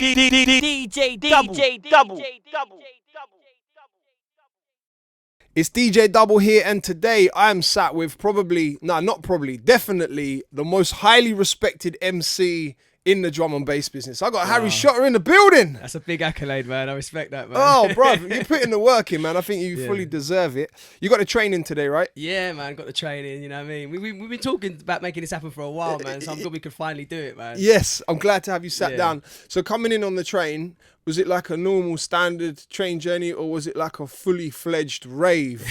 DJDUBL. It's DJDUBL here, and today I'm sat with definitely the most highly respected MC in the drum and bass business. I got Harry Shotta in the building. That's a big accolade, man. I respect that, man. Oh, bro, you're putting the work in, man. I think you fully deserve it. You got the training today, right? Yeah, man. Got the training. You know what I mean? We've been talking about making this happen for a while, man. So I'm glad we could finally do it, man. Yes, I'm glad to have you sat down. So coming in on the train, was it like a normal standard train journey, or was it like a fully fledged rave?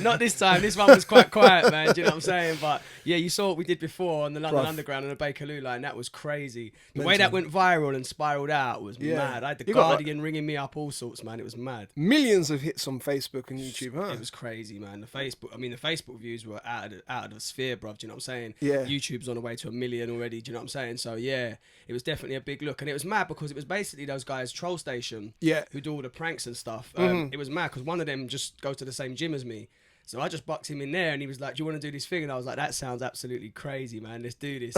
Not this time. This one was quite quiet, man. Do you know what I'm saying? But yeah, you saw what we did before on the London Underground and the Bakerloo line. That was crazy. The way that went viral and spiraled out was mad. I had the Guardian ringing me up, all sorts, man. It was mad. Millions of hits on Facebook and YouTube, huh? It was crazy, man. The Facebook views were out of the sphere, bruv. Do you know what I'm saying? Yeah. YouTube's on the way to 1 million already. Do you know what I'm saying? So yeah, it was definitely a big look, and it was mad because it was basically those guys Troll Station, who do all the pranks and stuff. It was mad because one of them just goes to the same gym as me, so I just bucked him in there, and he was like, "Do you want to do this thing?" And I was like, "That sounds absolutely crazy, man. Let's do this."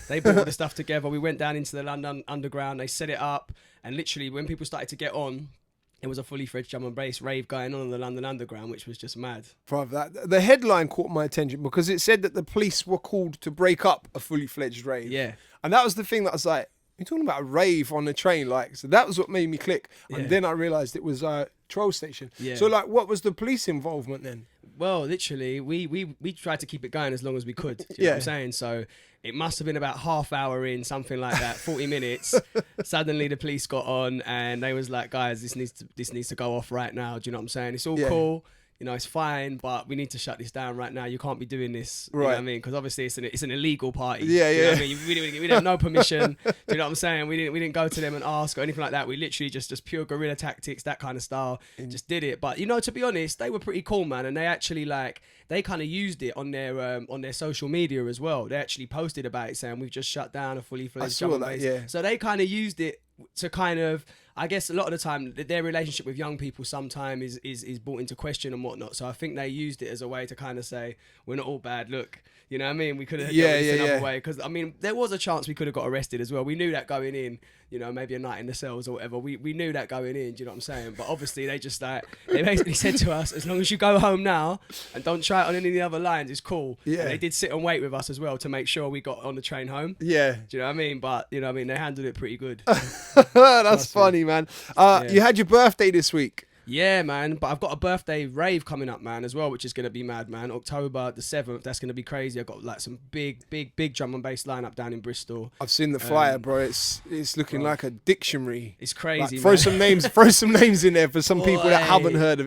They brought all the stuff together. We went down into the London Underground. They set it up, and literally when people started to get on, it was a fully fledged drum and bass rave going on the London Underground, which was just mad. Bro, the headline caught my attention because it said that the police were called to break up a fully fledged rave. Yeah, and that was the thing that I was like, you're talking about a rave on the train, like, so that was what made me click. And then I realised it was a Troll Station. Yeah. So, like, what was the police involvement then? Well, literally, we tried to keep it going as long as we could. Do you know what I'm saying? So it must have been about half hour in, something like that, 40 minutes. Suddenly the police got on and they was like, guys, this needs to go off right now. Do you know what I'm saying? It's all cool. You know, it's fine, but we need to shut this down right now. You can't be doing this. You know what I mean? Because obviously it's an illegal party. Yeah, you know what I mean? We didn't have no permission. Do you know what I'm saying? We didn't go to them and ask or anything like that. We literally just pure guerrilla tactics, that kind of style, just did it. But, you know, to be honest, they were pretty cool, man. And they actually, like, they kind of used it on their social media as well. They actually posted about it saying, we've just shut down a fully fledged drum and bass. So they kind of used it to kind of, I guess a lot of the time their relationship with young people sometimes is brought into question and whatnot. So I think they used it as a way to kind of say, we're not all bad, look. You know what I mean? We could have done this another way. Because, I mean, there was a chance we could have got arrested as well. We knew that going in, you know, maybe a night in the cells or whatever. We knew that going in, do you know what I'm saying? But obviously they just they basically said to us, as long as you go home now and don't try it on any of the other lines, it's cool. Yeah. And they did sit and wait with us as well to make sure we got on the train home. Yeah. Do you know what I mean? But, you know what I mean? They handled it pretty good. That's funny, man. You had your birthday this week. Yeah, man, but I've got a birthday rave coming up, man, as well, which is going to be mad, man. October the 7th, that's going to be crazy. I've got like some big drum and bass lineup down in Bristol. I've seen the flyer, bro. It's looking like a dictionary. It's crazy, like, throw some names in there for some people that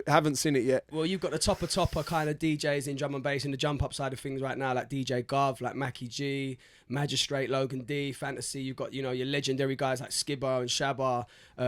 haven't seen it yet. Well, you've got the topper kind of DJs in drum and bass in the jump up side of things right now, like DJ Gov, like Mackie G, Magistrate, Logan D, Fantasy. You've got, you know, your legendary guys like Skibber and Shabba,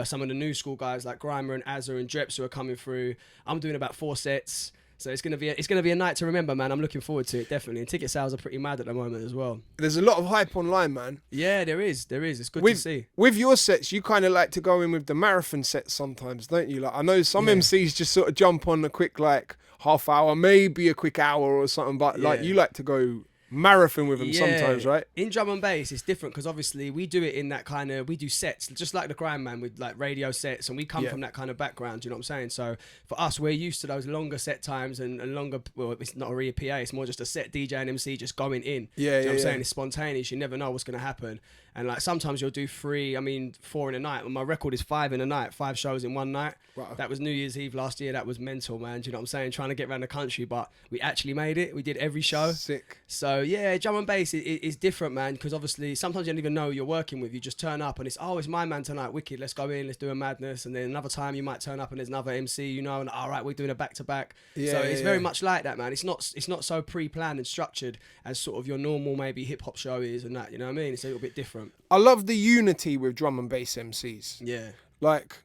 some of the new school guys like Grimer and Azza and Dreps who are coming through. I'm doing about 4 sets. So it's gonna be a night to remember, man. I'm looking forward to it, definitely. And ticket sales are pretty mad at the moment as well. There's a lot of hype online, man. Yeah, there is. It's good to see. With your sets, you kind of like to go in with the marathon sets sometimes, don't you? Like, I know some MCs just sort of jump on a quick like half hour, maybe a quick hour or something, but like you like to go marathon with them sometimes, right? In drum and bass, it's different because obviously we do it in that kind of, we do sets just like the Grind Man with like radio sets, and we come from that kind of background, do you know what I'm saying? So for us, we're used to those longer set times and longer, well, it's not a real PA, it's more just a set DJ and MC just going in. Do you know what I'm saying? It's spontaneous, you never know what's going to happen. And like sometimes you'll do 4 in a night. My record is 5 in a night, 5 shows in one night. Wow. That was New Year's Eve last year. That was mental, man. Do you know what I'm saying? Trying to get around the country, but we actually made it. We did every show. Sick. So yeah, drum and bass is different, man, because obviously sometimes you don't even know who you're working with. You just turn up and it's my man tonight, wicked, let's go in, let's do a madness. And then another time you might turn up and there's another MC, you know, and all right, we're doing a back-to-back. So it's very much like that, man. It's not so pre-planned and structured as sort of your normal maybe hip-hop show is and that, you know what I mean? It's a little bit different. I love the unity with drum and bass MCs. Yeah. Like,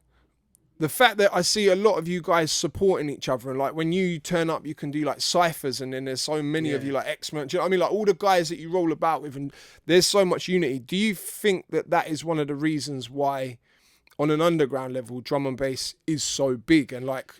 the fact that I see a lot of you guys supporting each other, and like when you turn up, you can do like ciphers, and then there's so many of you like X-Men. Do you know what I mean? Like all the guys that you roll about with, and there's so much unity. Do you think that is one of the reasons why, on an underground level, drum and bass is so big? And like,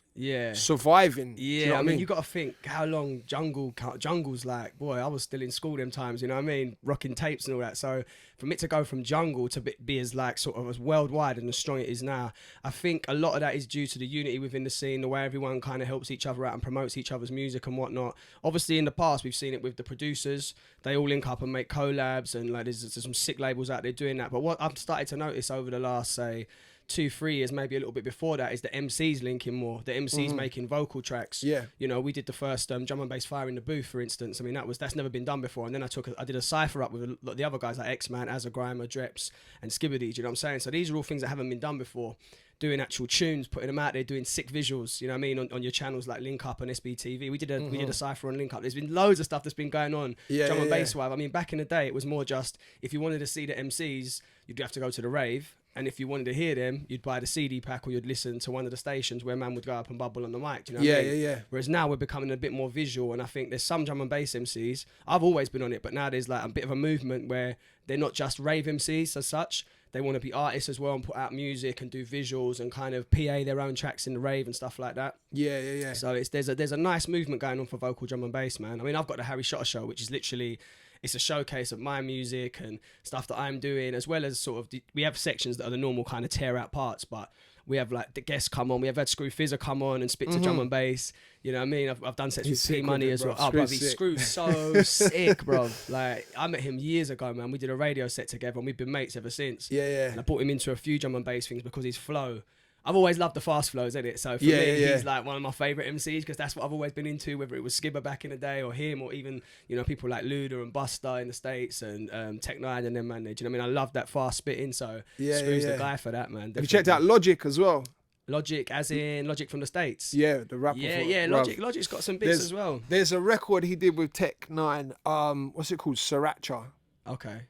surviving. Yeah, Do you know what I I mean, mean? you got to think how long jungle's like. Boy, I was still in school them times, you know what I mean? Rocking tapes and all that. So for it to go from jungle to be as like sort of as worldwide and as strong it is now, I think a lot of that is due to the unity within the scene, the way everyone kind of helps each other out and promotes each other's music and whatnot. Obviously, in the past, we've seen it with the producers. They all link up and make collabs, and like there's some sick labels out there doing that. But what I've started to notice over the last, say, 2-3 years, maybe a little bit before that, is the MCs linking more. The MCs making vocal tracks. Yeah. You know, we did the first drum and bass Fire in the Booth, for instance. I mean, that's never been done before. And then I did a cypher up with a lot of the other guys like X-Man, Azza Grimer, Dreps, and Skibbity. You know what I'm saying? So these are all things that haven't been done before. Doing actual tunes, putting them out there, doing sick visuals, you know what I mean, on your channels like Link Up and SBTV. We did a cypher on Link Up. There's been loads of stuff that's been going on, drum and bass wise. I mean, back in the day, it was more just, if you wanted to see the MCs, you'd have to go to the rave. And if you wanted to hear them, you'd buy the CD pack or you'd listen to one of the stations where man would go up and bubble on the mic. Do you know what I mean? Yeah. Whereas now we're becoming a bit more visual, and I think there's some drum and bass MCs. I've always been on it, but now there's like a bit of a movement where they're not just rave MCs as such. They want to be artists as well and put out music and do visuals and kind of PA their own tracks in the rave and stuff like that. Yeah. So there's a nice movement going on for vocal drum and bass, man. I mean, I've got the Harry Shotta show, which is literally, it's a showcase of my music and stuff that I'm doing, as well as sort of we have sections that are the normal kind of tear out parts, but we have like the guests come on. We have had Screw Fizzer come on and spit to drum and bass. You know what I mean? I've done sets with P Money as well. Oh, bro, Screw's so sick, bro. Like, I met him years ago, man. We did a radio set together and we've been mates ever since. Yeah. And I brought him into a few drum and bass things because his flow. I've always loved the fast flows, innit? So for me, he's like one of my favourite MCs because that's what I've always been into, whether it was Skibber back in the day or him or even, you know, people like Luda and Busta in the States and Tech Nine and them, man. Do you know what I mean? I love that fast spitting, so Screw's the guy for that, man. Definitely. Have you checked out Logic as well? Logic, as in Logic from the States? Yeah, the rapper. Logic's got some bits as well. There's a record he did with Tech Nine. What's it called? Sriracha. Okay.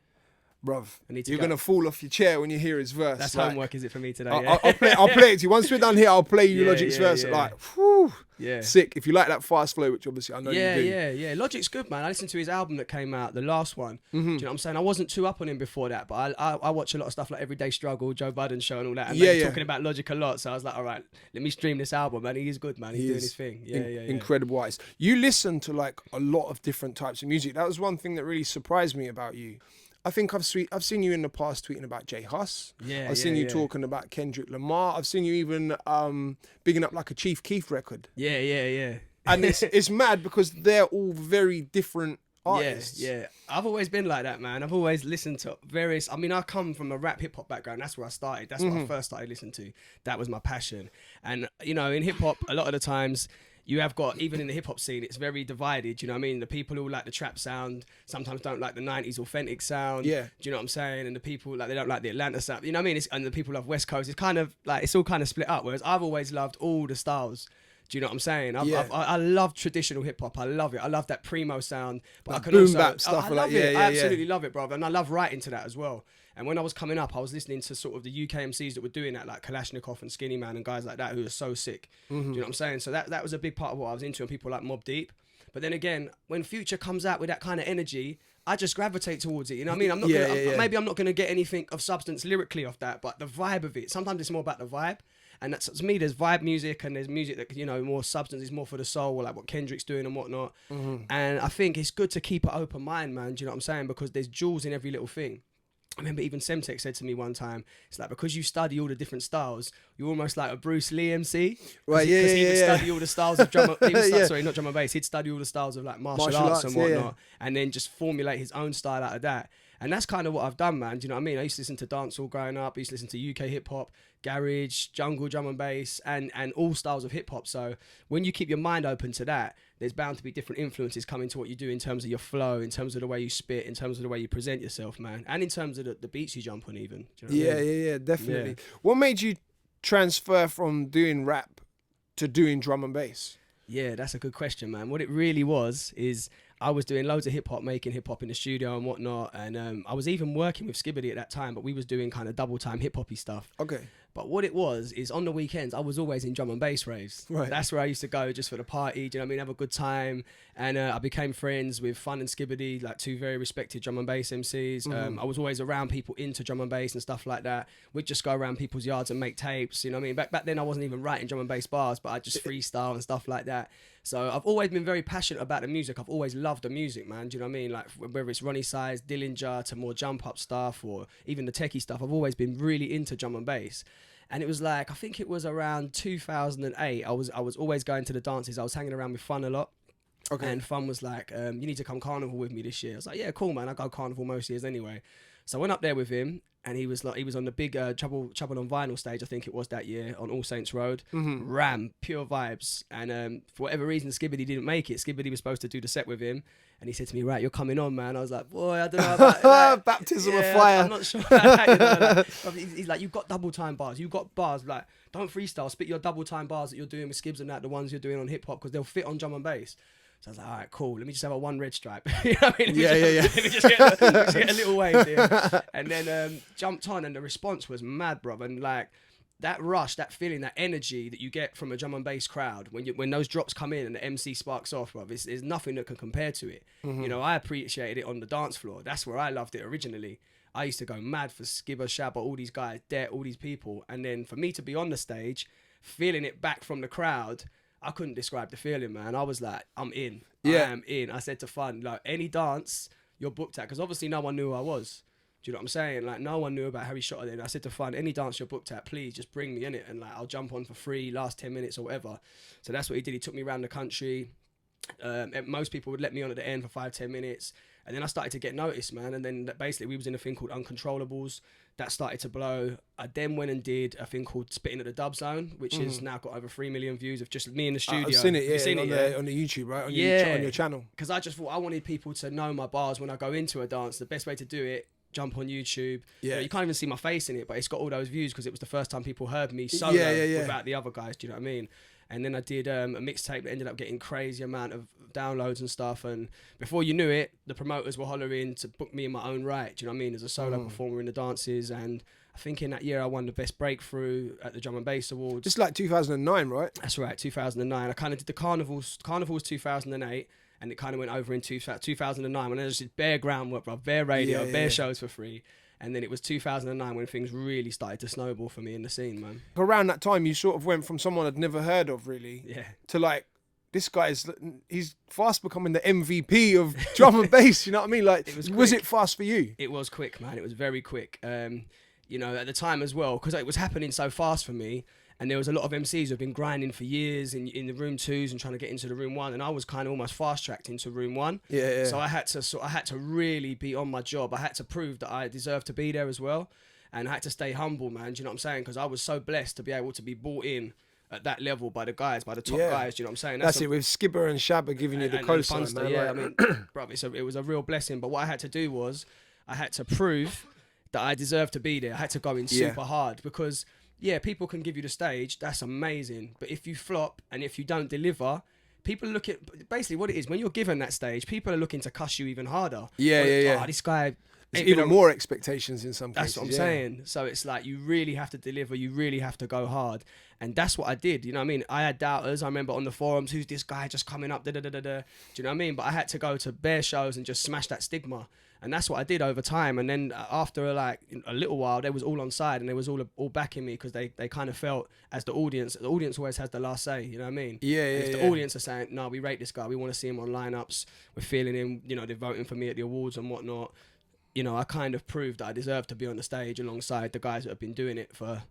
Bruv, you're going to fall off your chair when you hear his verse. That's like, homework, is it, for me today? I'll play it to you. Once we're done here, I'll play you Logic's verse. Yeah. Like, whew, yeah. Sick. If you like that fast flow, which obviously I know you do. Yeah. Logic's good, man. I listened to his album that came out, the last one. Do you know what I'm saying? I wasn't too up on him before that, but I watch a lot of stuff like Everyday Struggle, Joe Budden show and all that. And they were talking about Logic a lot. So I was like, all right, let me stream this album, man. He is good, man. He's doing his thing. Yeah. Incredible artist. You listen to like a lot of different types of music. That was one thing that really surprised me about you. I think I've seen you in the past tweeting about Jay Huss. I've seen you talking about Kendrick Lamar. I've seen you even bigging up like a Chief Keef record. Yeah. And it's mad because they're all very different artists. Yeah. I've always been like that, man. I've always listened to various. I mean, I come from a rap hip hop background. That's where I started. That's what I first started listening to. That was my passion. And you know, in hip hop, a lot of the times, you have got, even in the hip hop scene, it's very divided. You know what I mean? The people who like the trap sound sometimes don't like the 90s authentic sound. Yeah. Do you know what I'm saying? And the people, like, they don't like the Atlanta sound. You know what I mean? And the people love West Coast. It's kind of like, it's all kind of split up. Whereas I've always loved all the styles. Do you know what I'm saying? I love traditional hip hop. I love it. I love that primo sound. But like I can boom also, bap stuff. I love it. I absolutely love it, brother. And I love writing to that as well. And when I was coming up, I was listening to sort of the UK MCs that were doing that, like Kalashnikov and Skinny Man and guys like that who are so sick. Do you know what I'm saying? So that was a big part of what I was into, and people like Mobb Deep. But then again, when Future comes out with that kind of energy, I just gravitate towards it. You know what I mean? I'm not gonna, maybe I'm not going to get anything of substance lyrically off that, but the vibe of it, sometimes it's more about the vibe. And that's, to me, there's vibe music and there's music that, you know, more substance is more for the soul, or like what Kendrick's doing and whatnot. And I think it's good to keep an open mind, man. Do you know what I'm saying? Because there's jewels in every little thing. I remember even Semtech said to me one time, it's like, because you study all the different styles, you're almost like a Bruce Lee MC. Right, Because he would study all the styles of drum, sorry, not drum and bass. He'd study all the styles of like martial arts and whatnot, and then just formulate his own style out of that. And that's kind of what I've done, man. Do you know what I mean? I used to listen to dancehall growing up. I used to listen to UK hip hop, garage, jungle, drum and bass, and all styles of hip hop. So when you keep your mind open to that, there's bound to be different influences coming to what you do in terms of your flow, in terms of the way you spit, in terms of the way you present yourself, man, and in terms of the beats you jump on even. Do you know what I mean? Yeah, definitely. Yeah. What made you transfer from doing rap to doing drum and bass? Yeah, that's a good question, man. What it really was is I was doing loads of hip hop, making hip hop in the studio and whatnot, and I was even working with Skibbity at that time, but we was doing kind of double time hip hoppy stuff. Okay. But what it was is on the weekends, I was always in drum and bass raves. Right. That's where I used to go just for the party, do you know what I mean? Have a good time. And I became friends with Fun and Skibbity, like two very respected drum and bass MCs. I was always around people into drum and bass and stuff like that. We'd just go around people's yards and make tapes, you know what I mean? Back then I wasn't even writing drum and bass bars, but I just freestyle and stuff like that. So I've always been very passionate about the music. I've always loved the music, man. Do you know what I mean? Like whether it's Ronnie Size, Dillinger, to more jump up stuff, or even the techie stuff, I've always been really into drum and bass. And it was like, I think it was around 2008. I was always going to the dances. I was hanging around with Fun a lot. Okay. And Fun was like, you need to come carnival with me this year. I was like, yeah, cool, man. I go carnival most years anyway. So I went up there with him, and he was on the big Trouble on Vinyl stage, I think it was that year, on All Saints Road. Ram, pure vibes. And for whatever reason, Skibbity didn't make it. Skibbity was supposed to do the set with him. And he said to me, right, you're coming on, man. I was like, boy, I don't know about that. Baptism of fire. I'm not sure about that. You know, he's like, you've got double time bars. You've got bars. Like, don't freestyle. Spit your double time bars that you're doing with Skibbs and that, the ones you're doing on hip hop, because they'll fit on drum and bass. So I was like, all right, cool. Let me just have a one red stripe. You know what I mean? Let me just get a little wave there. And then jumped on, and the response was mad, bro. And like, that rush, that feeling, that energy that you get from a drum and bass crowd when those drops come in and the MC sparks off, bro, there's nothing that can compare to it. You know, I appreciated it on the dance floor. That's where I loved it originally. I used to go mad for Skibber, Shabba, all these guys, Det, all these people. And then for me to be on the stage, feeling it back from the crowd, I couldn't describe the feeling, man. I was like, I'm in. Yeah. I am in. I said to Fun, like, any dance you're booked at, because obviously no one knew who I was. Do you know what I'm saying? Like, no one knew about Harry Shotta then. I said to Fun, any dance you're booked at, please just bring me in it, and like, I'll jump on for free, last 10 minutes or whatever. So that's what he did. He took me around the country. Most people would let me on at the end for 5-10 minutes. And then I started to get noticed, man. And then basically we was in a thing called Uncontrollables. That started to blow. I then went and did a thing called Spitting at the Dub Zone, which has now got over 3 million views of just me in the studio. I've seen it, yeah, on the YouTube, right? On your channel. Because I just thought I wanted people to know my bars when I go into a dance. The best way to do it, jump on YouTube. Yeah. You can't even see my face in it, but it's got all those views because it was the first time people heard me solo without the other guys. Do you know what I mean? And then I did a mixtape that ended up getting crazy amount of downloads and stuff. And before you knew it, the promoters were hollering to book me in my own right. Do you know what I mean? As a solo performer in the dances. And I think in that year I won the best breakthrough at the Drum and Bass Awards. Just like 2009, right? That's right, 2009. I kind of did the carnivals. Carnival was 2008. And it kind of went over in 2009 when I just did bare groundwork, bro, bare radio, bare shows for free. And then it was 2009 when things really started to snowball for me in the scene, man. Around that time, you sort of went from someone I'd never heard of, really, to like, this he's fast becoming the MVP of drum and bass, you know what I mean? Like, was it fast for you? It was quick, man. It was very quick. You know, at the time as well, because it was happening so fast for me. And there was a lot of MCs who have been grinding for years in the room 2s and trying to get into the room 1, and I was kind of almost fast tracked into room 1. Yeah. So I had to really be on my job. I had to prove that I deserved to be there as well, and I had to stay humble, man. Do you know what I'm saying? Because I was so blessed to be able to be brought in at that level by the guys, by the top guys. Do you know what I'm saying? That's it, with Skibber and Shabba giving you the cosign, man. Yeah, I mean, bro, it was a real blessing. But what I had to do was I had to prove that I deserved to be there. I had to go in super hard because. Yeah, people can give you the stage. That's amazing. But if you flop and if you don't deliver, people look at... Basically, what it is, when you're given that stage, people are looking to cuss you even harder. Yeah. Oh, this guy... There's even more expectations in some cases. That's what I'm saying. So it's like, you really have to deliver. You really have to go hard. And that's what I did. You know what I mean? I had doubters. I remember on the forums, who's this guy just coming up? Do you know what I mean? But I had to go to bare shows and just smash that stigma. And that's what I did over time. And then after like a little while, they was all on side and they was all backing me because they kind of felt as the audience always has the last say, you know what I mean? If the audience are saying, no, we rate this guy, we want to see him on lineups, we're feeling him, you know, they're voting for me at the awards and whatnot. You know, I kind of proved that I deserve to be on the stage alongside the guys that have been doing it for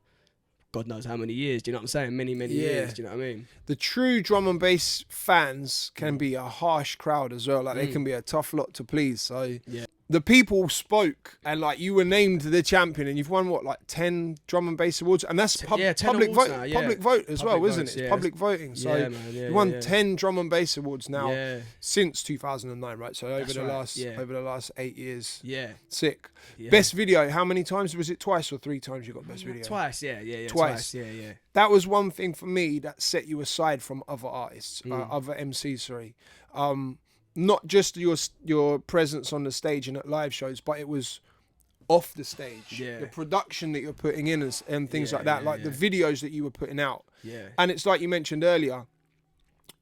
God knows how many years. Do you know what I'm saying? Many years. Do you know what I mean? The true drum and bass fans can be a harsh crowd as well. Like they can be a tough lot to please. So the people spoke, and like you were named the champion, and you've won what, like 10 drum and bass awards, and that's public vote, public vote as well, isn't it? It's public voting. So you won 10 drum and bass awards now since 2009, right? So over the last 8 years. Yeah, sick. Yeah. Best video. How many times was it? Twice or 3 times you got best video? Twice. Yeah. Twice. Yeah. That was one thing for me that set you aside from other artists, other MCs. Sorry. Not just your presence on the stage and at live shows, but it was off the stage, Yeah. the production that you're putting in and things Yeah, like that, yeah, like yeah. the videos that you were putting out. Yeah. And it's like you mentioned earlier,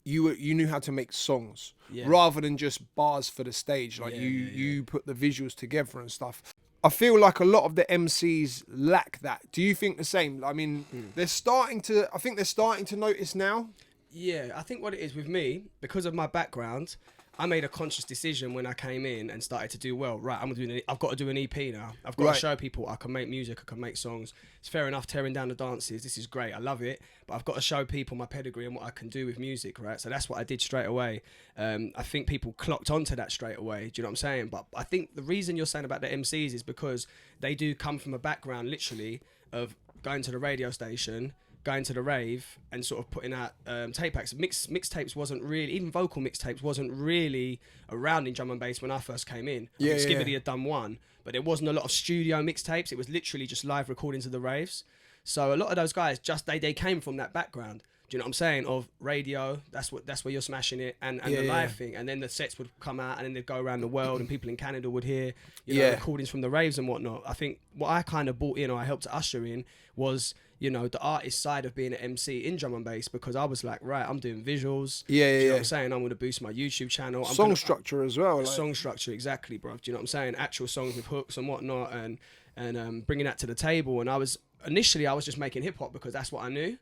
you knew how to make songs Yeah. rather than just bars for the stage. Like Yeah, you put the visuals together and stuff. I feel like a lot of the MCs lack that. Do you think the same? I mean, I think they're starting to notice now. Yeah, I think what it is with me, because of my background, I made a conscious decision when I came in and started to do well. Right, I've got to do an EP now. I've got to show people I can make music, I can make songs. It's fair enough tearing down the dances. This is great. I love it. But I've got to show people my pedigree and what I can do with music, right? So that's what I did straight away. I think people clocked onto that straight away. Do you know what I'm saying? But I think the reason you're saying about the MCs is because they do come from a background, literally, of going to the radio station, going to the rave and sort of putting out tape packs. Mixtapes wasn't really, even vocal mixtapes wasn't really around in drum and bass when I first came in. I think Skibbity had done one, but there wasn't a lot of studio mixtapes. It was literally just live recordings of the raves. So a lot of those guys, they came from that background. Do you know what I'm saying? Of radio, that's where you're smashing it, and the live thing. And then the sets would come out and then they'd go around the world and people in Canada would hear recordings from the raves and whatnot. I think what I kind of brought in, or I helped to usher in, was the artist side of being an MC in drum and bass, because I was like, right, I'm doing visuals. Do you know what I'm saying? I'm going to boost my YouTube channel. Song structure as well. Like. Song structure, exactly, bro. Do you know what I'm saying? Actual songs with hooks and whatnot, and bringing that to the table. And initially I was just making hip hop because that's what I knew.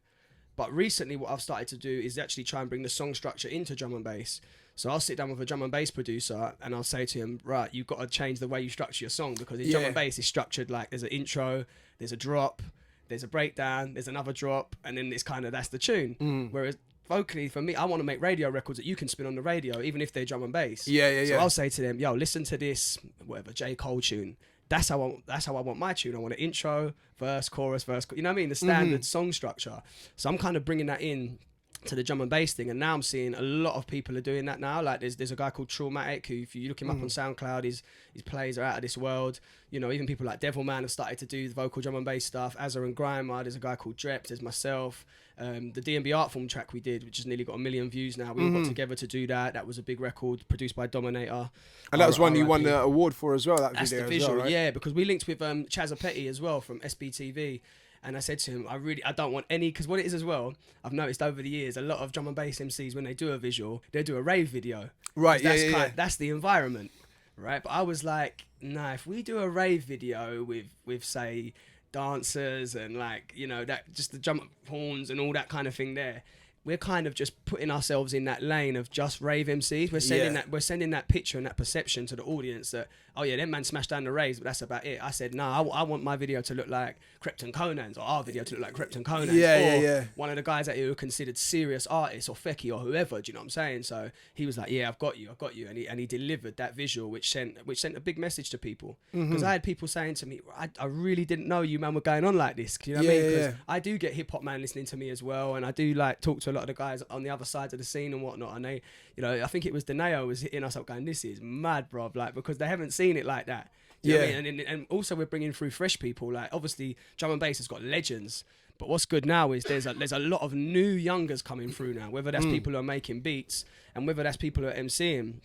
But recently what I've started to do is actually try and bring the song structure into drum and bass. So I'll sit down with a drum and bass producer and I'll say to him, right, you've got to change the way you structure your song, because in drum and bass it's structured like there's an intro, there's a drop, there's a breakdown, there's another drop, and then it's kind of, that's the tune. Whereas vocally, for me, I want to make radio records that you can spin on the radio, even if they're drum and bass. So I'll say to them, yo, listen to this, whatever, J. Cole tune. That's how I want my tune. I want an intro, verse, chorus, you know what I mean? The standard song structure. So I'm kind of bringing that in to the drum and bass thing, and now I'm seeing a lot of people are doing that now. Like there's a guy called Traumatic who, if you look him up on SoundCloud, his plays are out of this world. Even people like Devilman have started to do the vocal drum and bass stuff. Azza and Grimer, there's a guy called Dreps, there's myself. The D&B Art Form track we did, which has nearly got 1 million views now. We all got together to do that. That was a big record produced by Dominator. And that was one you won the award for as well, That's video the visual, as well, right? yeah, because we linked with Chazza Petty as well from SBTV. And I said to him, I don't want any, because what it is as well, I've noticed over the years, a lot of drum and bass MCs, when they do a visual, they do a rave video. Right, That's the environment, right? But I was like, nah, if we do a rave video with say, dancers and that, just the drum horns and all that kind of thing there, we're kind of just putting ourselves in that lane of just rave MCs. We're sending that picture and that perception to the audience that, oh yeah, them man smashed down the raves, but that's about it. I said, no, I want my video to look like Krypton Conan's, or our video to look like Krypton Conan's, one of the guys that who are considered serious artists, or Fecky, or whoever. Do you know what I'm saying? So he was like, yeah, I've got you, and he delivered that visual, which sent a big message to people. Because I had people saying to me, I really didn't know you man were going on like this. You know what I mean? Because I do get hip hop man listening to me as well, and I do talk to a lot of the guys on the other side of the scene and whatnot, and they, I think it was Deneo was hitting us up going, this is mad, bro, because they haven't seen it like that. You know what I mean? And also we're bringing through fresh people. Like obviously drum and bass has got legends, but what's good now is there's a lot of new youngers coming through now, whether that's people who are making beats and whether that's people who are MCing.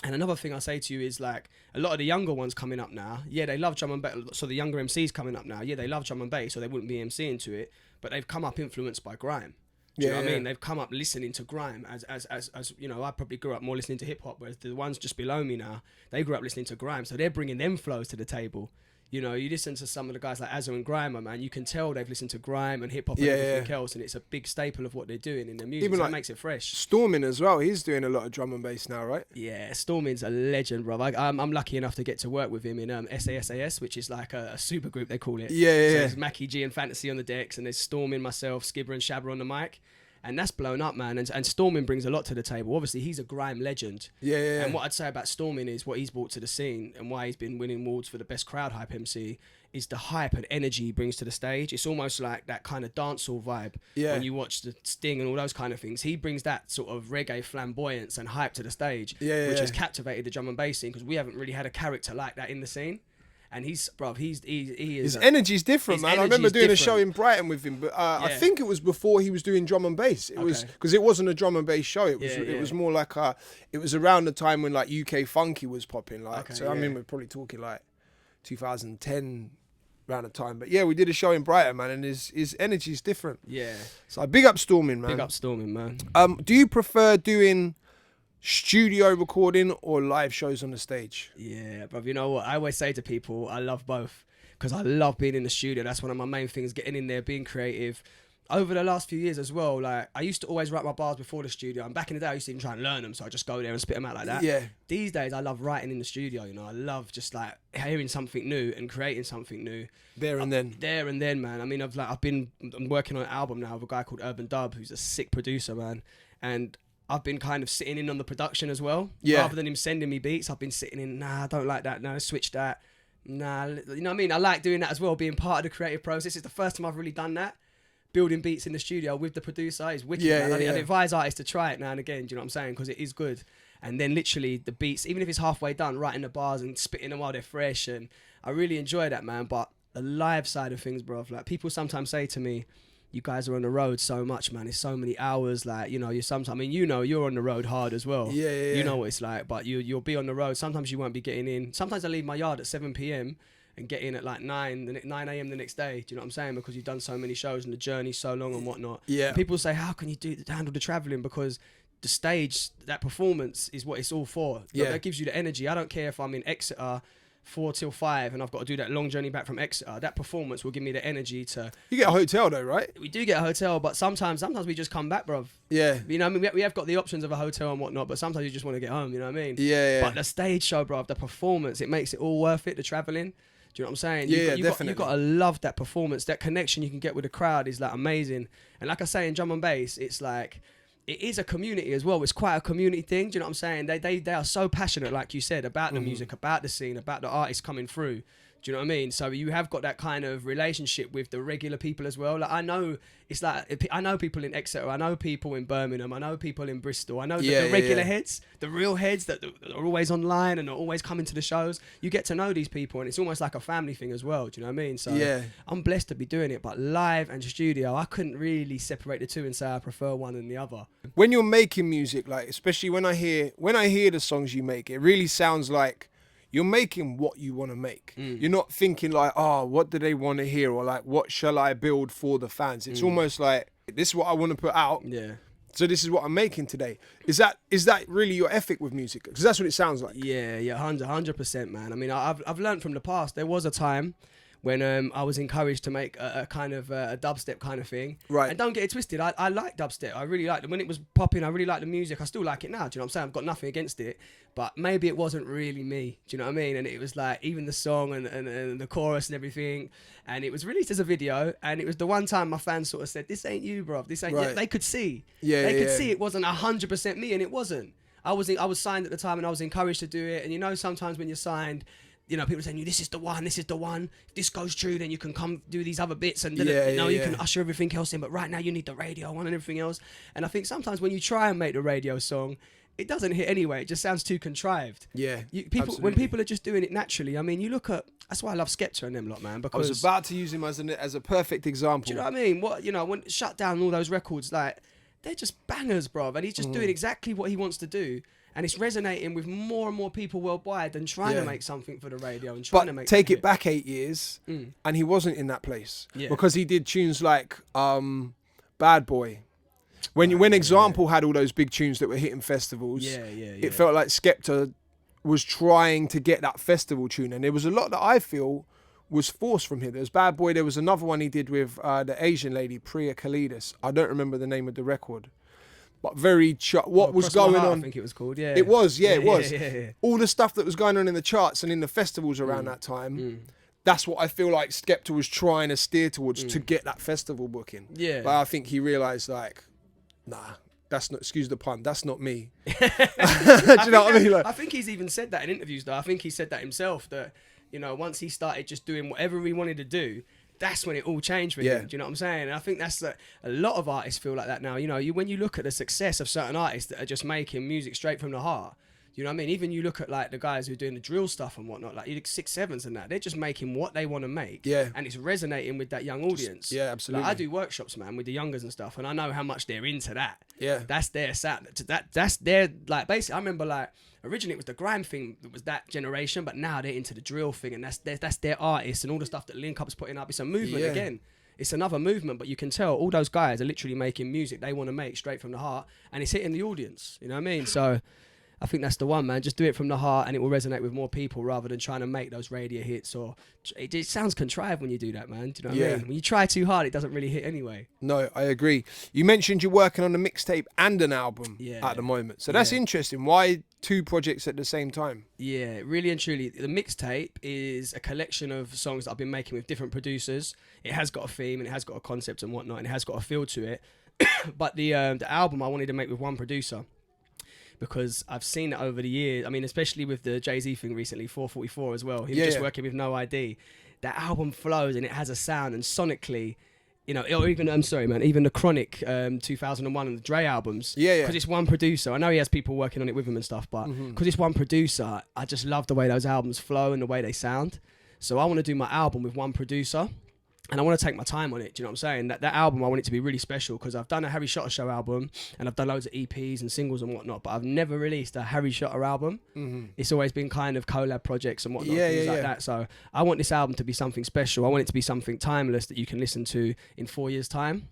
And another thing I say to you is like a lot of the younger ones coming up now, they love drum and bass. So the younger MCs coming up now, they love drum and bass, so they wouldn't be MCing to it, but they've come up influenced by grime. Do you know what I mean? They've come up listening to grime as I probably grew up more listening to hip hop, whereas the ones just below me now, they grew up listening to grime, so they're bringing them flows to the table. You listen to some of the guys like Azza and Grimer, man, you can tell they've listened to grime and hip hop and everything else, and it's a big staple of what they're doing in their music. Even so that makes it fresh. Stormin as well, he's doing a lot of drum and bass now, right? Yeah, Stormin's a legend, bro. I'm lucky enough to get to work with him in SAS, which is like a super group, they call it. So there's Mackie G and Fantasy on the decks, and there's Stormin, myself, Skibber and Shabba on the mic. And that's blown up, man. And Stormin brings a lot to the table. Obviously, he's a grime legend. And what I'd say about Stormin is what he's brought to the scene and why he's been winning awards for the best crowd hype MC is the hype and energy he brings to the stage. It's almost like that kind of dancehall vibe when you watch the Sting and all those kind of things. He brings that sort of reggae flamboyance and hype to the stage, which has captivated the drum and bass scene, because we haven't really had a character like that in the scene. And he is. His energy's different, man. I remember doing a show in Brighton with him, but I think it was before he was doing drum and bass. It was because it wasn't a drum and bass show. It was more like it was around the time when like UK Funky was popping. Like, I mean, we're probably talking like 2010 around the time. But yeah, we did a show in Brighton, man, and his energy's different. Yeah. So big up Stormin, man. Big up Stormin, man. Do you prefer doing studio recording or live shows on the stage? Yeah, bro. You know what? I always say to people, I love both because I love being in the studio. That's one of my main things, getting in there, being creative. Over the last few years as well, like I used to always write my bars before the studio, and back in the day I used to even try and learn them, so I just go there and spit them out like that. Yeah. These days I love writing in the studio, you know. I love just like hearing something new and creating something new. There and then, man. I mean, I'm working on an album now with a guy called Urban Dub, who's a sick producer, man, and I've been kind of sitting in on the production as well. Yeah. Rather than him sending me beats, I've been sitting in, nah, I don't like that, no, switch that. Nah, you know what I mean? I like doing that as well, being part of the creative process. It's the first time I've really done that. Building beats in the studio with the producer is wicked. Yeah, man. yeah, I'd advise artists to try it now and again, do you know what I'm saying? Because it is good. And then literally the beats, even if it's halfway done, writing the bars and spitting them while they're fresh. And I really enjoy that, man. But the live side of things, bro, like people sometimes say to me, you guys are on the road so much, man. It's so many hours. Like, you know, I mean, you know, you're on the road hard as well. Yeah. You know what it's like, but you'll be on the road. Sometimes you won't be getting in. Sometimes I leave my yard at 7 p.m. and get in at like 9 a.m. the next day. Do you know what I'm saying? Because you've done so many shows and the journey's so long and whatnot. Yeah. And people say, how can you handle the traveling? Because the stage, that performance is what it's all for. Yeah. That gives you the energy. I don't care if I'm in Exeter 4 till 5 and I've got to do that long journey back from Exeter. That performance will give me the energy to... You get a hotel though, right? We do get a hotel, but sometimes we just come back, bruv. Yeah. You know what I mean? We have got the options of a hotel and whatnot, but sometimes you just want to get home, you know what I mean? Yeah. But the stage show, bruv, the performance, it makes it all worth it, the travelling. Do you know what I'm saying? Definitely. You've got to love that performance. That connection you can get with the crowd is like amazing. And like I say, in drum and bass, it's like, it is a community as well. It's quite a community thing. Do you know what I'm saying? They are so passionate, like you said, about the music, about the scene, about the artists coming through. Do you know what I mean? So you have got that kind of relationship with the regular people as well. Like I know people in Exeter, I know people in Birmingham, I know people in Bristol, I know the regular heads, the real heads that are always online and are always coming to the shows. You get to know these people and it's almost like a family thing as well. Do you know what I mean? So I'm blessed to be doing it, but live and studio, I couldn't really separate the two and say I prefer one than the other. When you're making music, like especially when I hear the songs you make, it really sounds like you're making what you want to make. You're not thinking like, oh, what do they want to hear? Or like, what shall I build for the fans? It's almost like, this is what I want to put out. Yeah. So this is what I'm making today. Is that really your ethic with music? Because that's what it sounds like. Yeah, 100%, man. I mean, I've learned from the past. There was a time when I was encouraged to make a kind of a dubstep kind of thing. Right. And don't get it twisted, I like dubstep. I really liked it. When it was popping, I really liked the music. I still like it now, do you know what I'm saying? I've got nothing against it. But maybe it wasn't really me, do you know what I mean? And it was like, even the song and the chorus and everything. And it was released as a video. And it was the one time my fans sort of said, this ain't you, bruv. This ain't you. They could see. They could see it wasn't 100% me, and it wasn't. I was signed at the time and I was encouraged to do it. And you know, sometimes when you're signed, you know, people saying, this is the one. If this goes true, then you can come do these other bits and you can usher everything else in. But right now you need the radio one and everything else. And I think sometimes when you try and make the radio song, it doesn't hit anyway. It just sounds too contrived. Yeah, when people are just doing it naturally. I mean, you look at, that's why I love Skepta and them lot, man. Because I was about to use him as a perfect example. Do you know what I mean? When Shut Down all those records, like, they're just bangers, bro. And he's just doing exactly what he wants to do. And it's resonating with more and more people worldwide than trying to make something for the radio and trying to make. Take it back 8 years, and he wasn't in that place because he did tunes like "Bad Boy." When Example had all those big tunes that were hitting festivals, it felt like Skepta was trying to get that festival tune, and there was a lot that I feel was forced from him. There was Bad Boy. There was another one he did with the Asian lady Priya Kalidas. I don't remember the name of the record. But what was going on? I think it was called. Yeah, it was. Yeah, it was. Yeah. All the stuff that was going on in the charts and in the festivals around that time. That's what I feel like Skepta was trying to steer towards to get that festival booking. Yeah. But I think he realised like, nah, that's not. Excuse the pun. That's not me. Do you know what I mean? Like, I think he's even said that in interviews. Though I think he said that himself. That once he started just doing whatever he wanted to do, that's when it all changed for him. Do you know what I'm saying? And I think that's a lot of artists feel like that now. When you look at the success of certain artists that are just making music straight from the heart, you know what I mean? Even you look at like the guys who are doing the drill stuff and whatnot, like you look 6-7s and that, they're just making what they want to make. Yeah. And it's resonating with that young audience. Yeah, absolutely. Like I do workshops, man, with the youngers and stuff, and I know how much they're into that. Yeah. That's their sound. That's their, like, basically, I remember like originally it was the grime thing that was that generation, but now they're into the drill thing, and that's their artists and all the stuff that Link Up's putting up. It's a movement again. It's another movement, but you can tell all those guys are literally making music they want to make straight from the heart, and it's hitting the audience. You know what I mean? So I think that's the one, man. Just do it from the heart and it will resonate with more people rather than trying to make those radio hits. Or it sounds contrived when you do that, man. Do you know what I mean? When you try too hard, it doesn't really hit anyway. No, I agree. You mentioned you're working on a mixtape and an album at the moment. So that's interesting. Why 2 projects at the same time? Yeah, really and truly. The mixtape is a collection of songs that I've been making with different producers. It has got a theme and it has got a concept and whatnot, and it has got a feel to it. But the album I wanted to make with one producer, because I've seen it over the years. I mean, especially with the Jay-Z thing recently, 444 as well. Him just working with No ID. That album flows and it has a sound, and sonically, you know, or even, I'm sorry, man, even the Chronic 2001 and the Dre albums. Because it's one producer. I know he has people working on it with him and stuff, but because it's one producer, I just love the way those albums flow and the way they sound. So I want to do my album with one producer. And I want to take my time on it. Do you know what I'm saying? That album, I want it to be really special, because I've done a Harry Shotta Show album and I've done loads of EPs and singles and whatnot, but I've never released a Harry Shotta album. It's always been kind of collab projects and whatnot, things like that. So I want this album to be something special. I want it to be something timeless that you can listen to in 4 years' time.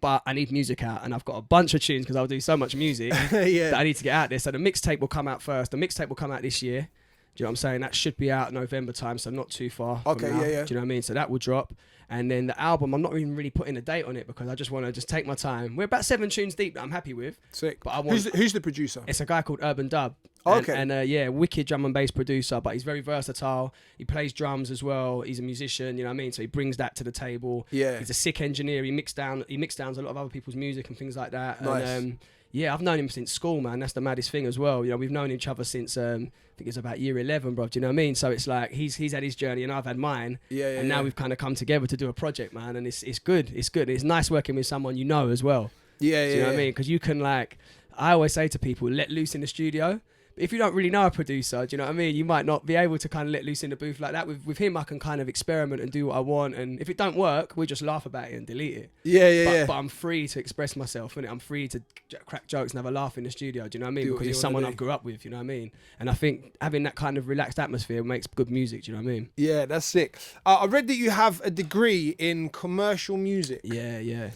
But I need music out, and I've got a bunch of tunes because I'll do so much music that I need to get out there. So the mixtape will come out first. The mixtape will come out this year. Do you know what I'm saying? That should be out November time, so not too far. Okay, from now. Do you know what I mean? So that will drop. And then the album, I'm not even really putting a date on it because I just want to just take my time. We're about 7 tunes deep that I'm happy with. Sick. But I want, who's the producer? It's a guy called Urban Dub. Okay. And wicked drum and bass producer, but he's very versatile. He plays drums as well. He's a musician, you know what I mean? So he brings that to the table. Yeah. He's a sick engineer. He mix downs a lot of other people's music and things like that. Nice. And, I've known him since school, man. That's the maddest thing as well. You know, we've known each other since I think it's about year 11, bro. Do you know what I mean? So it's like he's had his journey and I've had mine. And now we've kind of come together to do a project, man. And it's good. It's good. It's nice working with someone you know as well. Do you know what I mean? Because you can, like, I always say to people, let loose in the studio. If you don't really know a producer, do you know what I mean? You might not be able to kind of let loose in the booth like that. With him, I can kind of experiment and do what I want. And if it don't work, we just laugh about it and delete it. But I'm free to express myself, innit? I'm free to crack jokes and have a laugh in the studio, do you know what I mean? Because it's someone I've grew up with, you know what I mean? And I think having that kind of relaxed atmosphere makes good music, do you know what I mean? Yeah, that's sick. I read that you have a degree in commercial music. Yeah.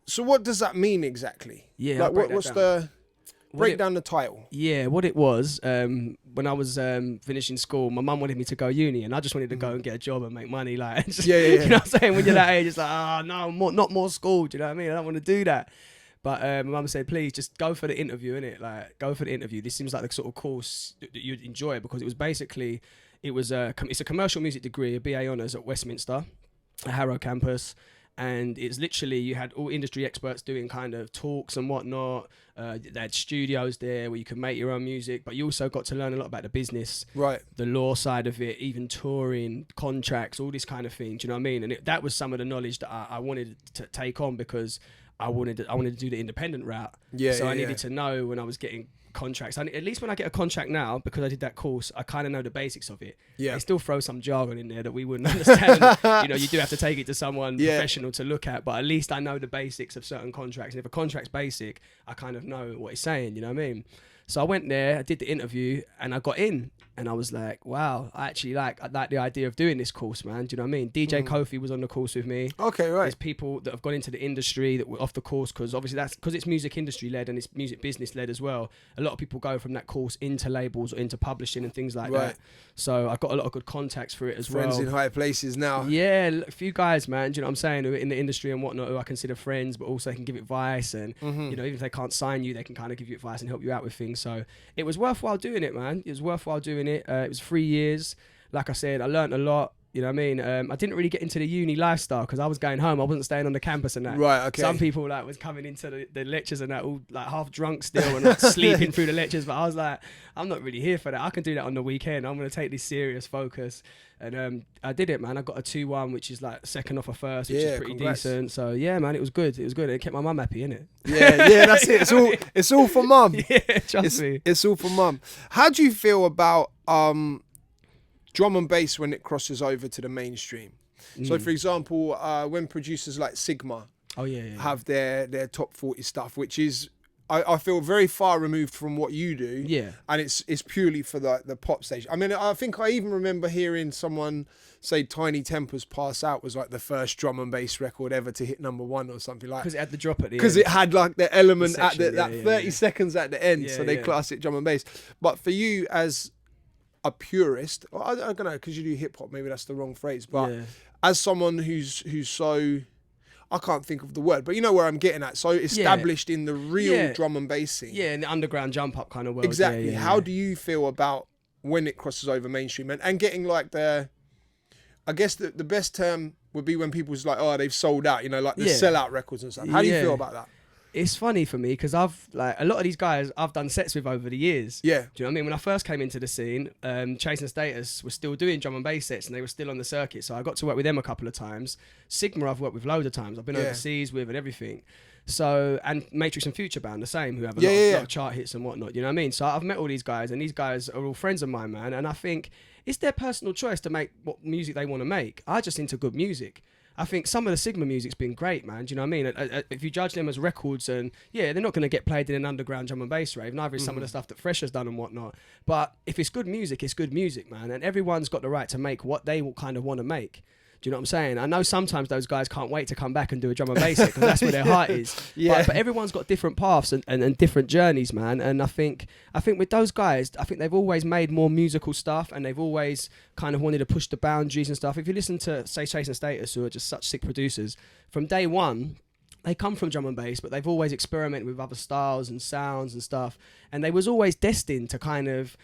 So what does that mean exactly? Yeah, like, what's the... Break down the title. Yeah, what it was, when I was finishing school, my mum wanted me to go uni, and I just wanted to go and get a job and make money. Like, just, you know what I'm saying? When you're that age, it's like, no, not more school. Do you know what I mean? I don't want to do that. But my mum said, please, just go for the interview, innit? Like, go for the interview. This seems like the sort of course that you'd enjoy, because it was basically, it's a commercial music degree, a BA Honours at Westminster, at Harrow campus. And it's literally, you had all industry experts doing kind of talks and whatnot. They had studios there where you could make your own music, but you also got to learn a lot about the business, the law side of it, even touring, contracts, all this kind of thing. Do you know what I mean? And that was some of the knowledge that I wanted to take on, because I wanted to do the independent route. So I needed to know when I was getting contracts. At least when I get a contract now, because I did that course, I kind of know the basics of it. They still throw some jargon in there that we wouldn't understand. You know, you do have to take it to someone professional to look at, but at least I know the basics of certain contracts. And if a contract's basic, I kind of know what it's saying, you know what I mean? So I went there, I did the interview, and I got in. And I was like, wow, I like the idea of doing this course, man. Do you know what I mean? DJ Kofi was on the course with me. Okay, right. There's people that have gone into the industry that were off the course, because obviously that's because it's music industry led and it's music business led as well. A lot of people go from that course into labels or into publishing and things like that. So I got a lot of good contacts for it as well. Friends in high places now. Yeah, a few guys, man. Do you know what I'm saying? Who are in the industry and whatnot, who I consider friends, but also can give advice. And, you know, even if they can't sign you, they can kind of give you advice and help you out with things. So it was worthwhile doing it, man. It was worthwhile doing it. It was 3 years. Like I said, I learned a lot. You know what I mean? I didn't really get into the uni lifestyle because I was going home. I wasn't staying on the campus and that. Right, okay. Some people like was coming into the lectures and that all like half drunk still and like sleeping through the lectures. But I was like, I'm not really here for that. I can do that on the weekend. I'm going to take this serious focus. And I did it, man. I got a 2-1, which is like second off a first, which is pretty decent. So yeah, man, it was good. It was good. It kept my mum happy, innit? Yeah, that's it. It's all for mum. Yeah, trust me. It's all for mum. How do you feel about drum and bass when it crosses over to the mainstream? So for example, when producers like Sigma have their top 40 stuff, which is I feel very far removed from what you do. Yeah. And it's purely for the pop station. I mean, I think I even remember hearing someone say Tiny Tempers Pass Out was like the first drum and bass record ever to hit #1 or something like. Because it had the drop at the end. Because it had like the element section, at that 30 seconds at the end, so they class it drum and bass. But for you as a purist, I don't know, because you do hip hop, maybe that's the wrong phrase, but as someone who's so, I can't think of the word, but you know where I'm getting at. So established in the real drum and bass scene. Yeah, in the underground jump up kind of world. Exactly. How do you feel about when it crosses over mainstream and getting like I guess the best term would be when people's like, oh, they've sold out, you know, like the sellout records and stuff. How do you feel about that? It's funny for me because I've like a lot of these guys I've done sets with over the years. Yeah. Do you know what I mean? When I first came into the scene, Chasing Status was still doing drum and bass sets and they were still on the circuit. So I got to work with them a couple of times. Sigma I've worked with loads of times. I've been overseas with and everything. So, and Matrix and Future Band, the same, who have a lot of chart hits and whatnot, you know what I mean? So I've met all these guys and these guys are all friends of mine, man. And I think it's their personal choice to make what music they want to make. I just into good music. I think some of the Sigma music's been great, man. Do you know what I mean? If you judge them as records, and they're not going to get played in an underground drum and bass rave. Neither is some of the stuff that Fresh has done and whatnot. But if it's good music, it's good music, man. And everyone's got the right to make what they kind of want to make. Do you know what I'm saying? I know sometimes those guys can't wait to come back and do a drum and bass because that's where their heart is. But everyone's got different paths and different journeys, man. And I think with those guys, I think they've always made more musical stuff and they've always kind of wanted to push the boundaries and stuff. If you listen to, say, Chasing Status, who are just such sick producers, from day one, they come from drum and bass, but they've always experimented with other styles and sounds and stuff. And they was always destined to kind of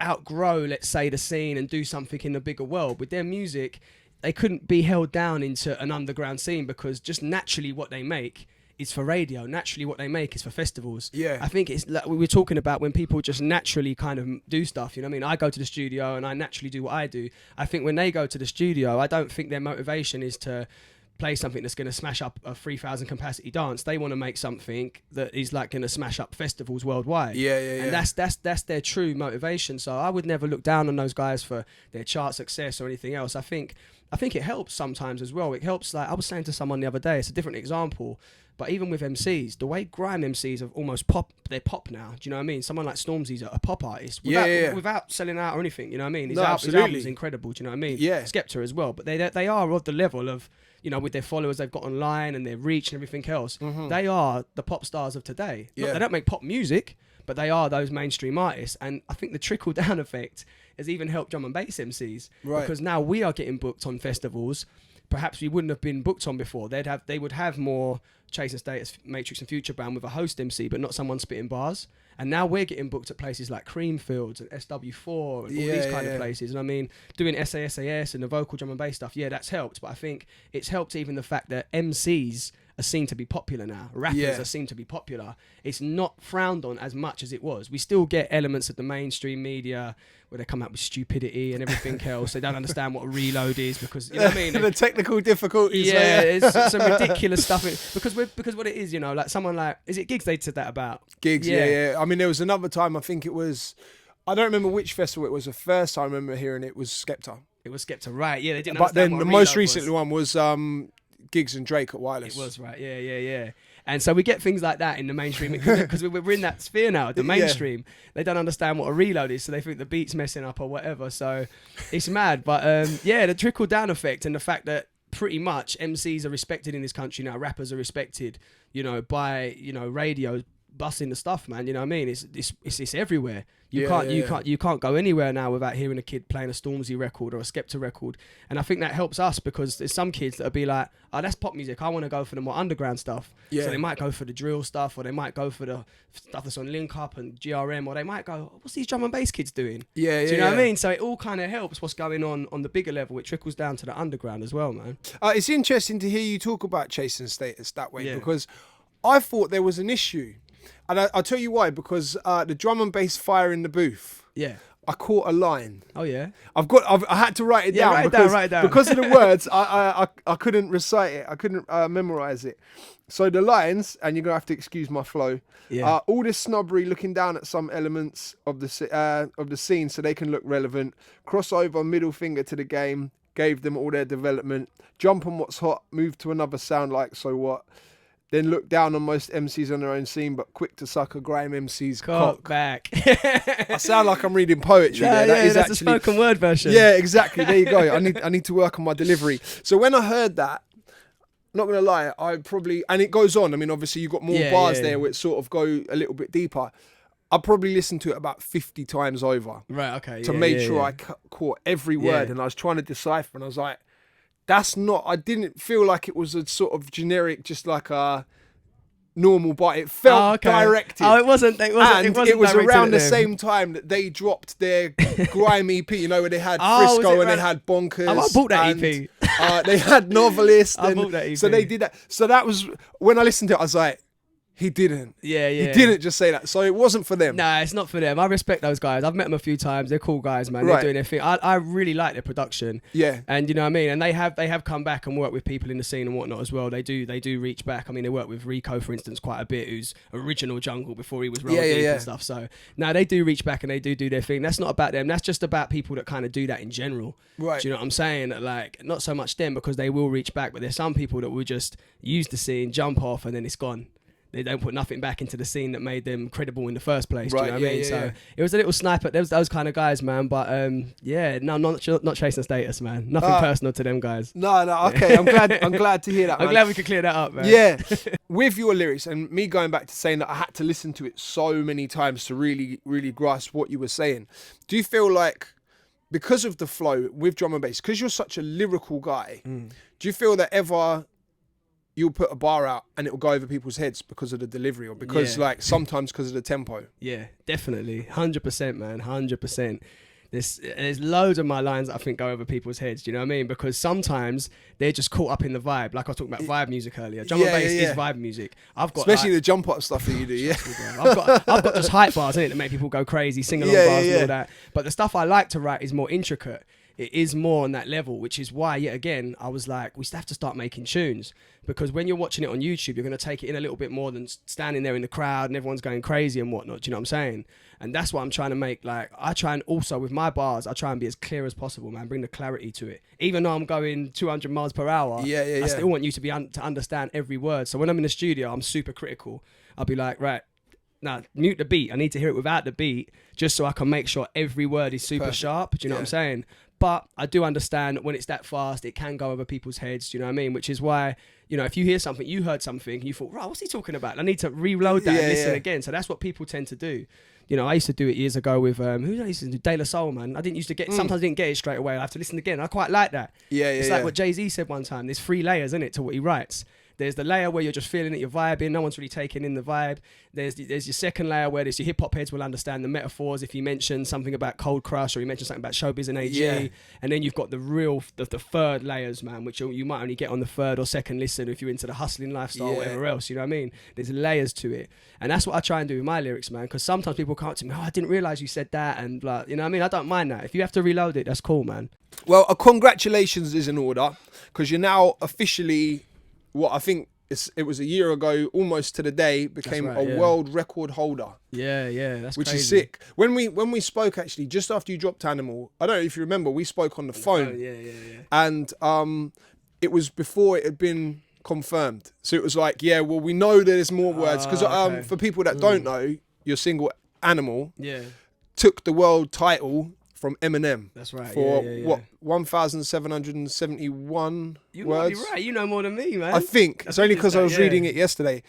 outgrow, let's say, the scene and do something in the bigger world. With their music, they couldn't be held down into an underground scene because just naturally what they make is for radio. Naturally what they make is for festivals. Yeah. I think it's like we were talking about when people just naturally kind of do stuff, you know what I mean? I go to the studio and I naturally do what I do. I think when they go to the studio, I don't think their motivation is to play something that's going to smash up a 3,000 capacity dance. They want to make something that is like going to smash up festivals worldwide. And that's their true motivation. So I would never look down on those guys for their chart success or anything else. I think it helps sometimes as well. It helps, like I was saying to someone the other day, it's a different example, but even with MCs, the way grime MCs have almost they're pop now. Do you know what I mean? Someone like Stormzy's a pop artist without selling out or anything, you know what I mean? His album is incredible, do you know what I mean? Yeah. Skepta as well, but they are of the level of, you know, with their followers they've got online and their reach and everything else. They are the pop stars of today. Look, they don't make pop music, but they are those mainstream artists. And I think the trickle down effect has even helped drum and bass MCs. Right. Because now we are getting booked on festivals perhaps we wouldn't have been booked on before. They would have more Chasing Status, Matrix and Future Band with a host MC, but not someone spitting bars. And now we're getting booked at places like Creamfields and SW4 and all these kind of places. And I mean, doing SAS and the vocal drum and bass stuff, that's helped. But I think it's helped even the fact that MCs are seen to be popular now. Rappers are seen to be popular. It's not frowned on as much as it was. We still get elements of the mainstream media where they come out with stupidity and everything else. They don't understand what a reload is because, you know what I mean? The technical difficulties. Yeah, it's some ridiculous stuff. Because what it is, you know, like someone like, is it Gigs they said that about? Gigs, yeah. I mean, there was another time, I think it was, I don't remember which festival it was. The first time I remember hearing it was Skepta. It was Skepta, right. Yeah, they didn't But then what the a most reload recent one was Gigs and Drake at Wireless. It was, right. Yeah. And so we get things like that in the mainstream because we're in that sphere now, the mainstream. They don't understand what a reload is, so they think the beat's messing up or whatever. So it's mad. But the trickle down effect and the fact that pretty much MCs are respected in this country now, rappers are respected, you know, by, you know, radio busting the stuff, man. You know what I mean? It's everywhere. You can't go anywhere now without hearing a kid playing a Stormzy record or a Skepta record. And I think that helps us because there's some kids that'll be like, oh, that's pop music. I want to go for the more underground stuff. Yeah. So they might go for the drill stuff, or they might go for the stuff that's on Link Up and GRM, or they might go, what's these drum and bass kids doing? Do you know what I mean? So it all kind of helps what's going on the bigger level. It trickles down to the underground as well, man. It's interesting to hear you talk about Chasing Status that way because I thought there was an issue. And I'll tell you why, because the drum and bass fire in the booth, I caught a line. Oh, yeah? I had to write it down. Write it down. Because of the words, I couldn't recite it. I couldn't memorize it. So the lines, and you're going to have to excuse my flow, all this snobbery looking down at some elements of the scene so they can look relevant, crossover, middle finger to the game, gave them all their development, jump on what's hot, move to another sound like so what. then look down on most MCs on their own scene, but quick to suck a grime MC's cock. Back. I sound like I'm reading poetry there. That's actually a spoken word version. Yeah, exactly. There you go. I need to work on my delivery. So when I heard that, not gonna lie, I probably, and it goes on. I mean, obviously you got more bars there which sort of go a little bit deeper. I probably listened to it about 50 times over. Right. Okay. To make sure I caught every word, and I was trying to decipher, and I was like, that's not. I didn't feel like it was a sort of generic, just like a normal bar. It felt directed. Oh, it wasn't. It was around the same time that they dropped their grime EP. You know, where they had Frisco and they had Bonkers. I bought that EP. They had Novelist. I bought that EP. So they did that. So that was when I listened to it. I was like, he didn't. Yeah. He didn't just say that. So it wasn't for them. Nah, it's not for them. I respect those guys. I've met them a few times. They're cool guys, man. They're doing their thing. I really like their production. Yeah. And you know what I mean? And they have come back and worked with people in the scene and whatnot as well. They do reach back. I mean, they work with Rico, for instance, quite a bit, who's original Jungle before he was Roll Deep and stuff. So now they do reach back and they do their thing. That's not about them. That's just about people that kind of do that in general. Right. Do you know what I'm saying? Like, not so much them, because they will reach back, but there's some people that will just use the scene, jump off, and then it's gone. They don't put nothing back into the scene that made them credible in the first place. Right, do you know what I mean? So it was a little sniper. There was those kind of guys, man. But no, not chasing status, man. Nothing personal to them guys. No. Okay, I'm glad to hear that. I'm glad we could clear that up, man. Yeah, with your lyrics and me going back to saying that I had to listen to it so many times to really, really grasp what you were saying. Do you feel like, because of the flow with drum and bass, because you're such a lyrical guy, do you feel that ever you'll put a bar out and it'll go over people's heads because of the delivery, or because like sometimes because of the tempo? Yeah, definitely. 100%, man. 100%. There's loads of my lines that I think go over people's heads, do you know what I mean? Because sometimes they're just caught up in the vibe. Like I was talking about vibe music earlier. Drum and bass is vibe music. I've got especially the jump up stuff that you do, I've got just hype bars in it that make people go crazy, sing along bars and all that. But the stuff I like to write is more intricate. It is more on that level, which is why, yet again, I was like, we have to start making tunes, because when you're watching it on YouTube, you're going to take it in a little bit more than standing there in the crowd and everyone's going crazy and whatnot. Do you know what I'm saying? And that's what I'm trying to make. Like, I try and also with my bars, I try and be as clear as possible, man. Bring the clarity to it. Even though I'm going 200 miles per hour, I still want you to be to understand every word. So when I'm in the studio, I'm super critical. I'll be like, right, now mute the beat. I need to hear it without the beat, just so I can make sure every word is super sharp. Do you know what I'm saying? But I do understand when it's that fast, it can go over people's heads. Do you know what I mean? Which is why, you know, if you hear something, you heard something, and you thought, right, what's he talking about? I need to reload that and listen again. So that's what people tend to do. You know, I used to do it years ago with, who did I used to do? De La Soul, man. I didn't used to get, sometimes I didn't get it straight away. I have to listen again. I quite like that. It's like what Jay-Z said one time. There's 3 layers, isn't it, to what he writes. There's the layer where you're just feeling it, you're vibing, no one's really taking in the vibe. There's your second layer where there's your hip hop heads will understand the metaphors if you mention something about Cold Crush or you mention something about Showbiz and AG. And then you've got the third layers, man, which you might only get on the third or second listen if you're into the hustling lifestyle or whatever else, you know what I mean? There's layers to it. And that's what I try and do with my lyrics, man, because sometimes people come up to me, I didn't realise you said that, and blah, you know what I mean? I don't mind that. If you have to reload it, that's cool, man. Well, a congratulations is in order, because you're now officially, what I think it was a year ago, almost to the day, became a world record holder. That's which crazy. is sick. When we spoke, actually, just after you dropped Animal, I don't know if you remember, we spoke on the phone. And it was before it had been confirmed. So it was like, well, we know there's more words. Because for people that don't know, your single Animal took the world title from Eminem. That's right. For what, 1,771 words? You might be right. You know more than me, man. I think. It's only because I was reading it yesterday.